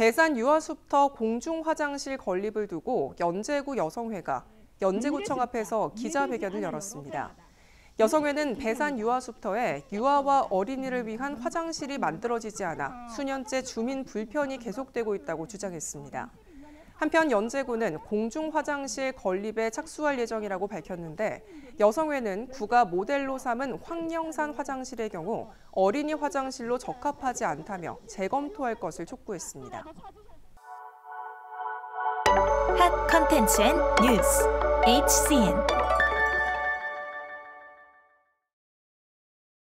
배산 유아숲터 공중화장실 건립을 두고 연제구 여성회가 연제구청 앞에서 기자회견을 열었습니다. 여성회는 배산 유아숲터에 유아와 어린이를 위한 화장실이 만들어지지 않아 수년째 주민 불편이 계속되고 있다고 주장했습니다. 한편 연제구는 공중화장실 건립에 착수할 예정이라고 밝혔는데 여성회는 구가 모델로 삼은 황령산 화장실의 경우 어린이 화장실로 적합하지 않다며 재검토할 것을 촉구했습니다. 핫 컨텐츠 앤 뉴스 HCN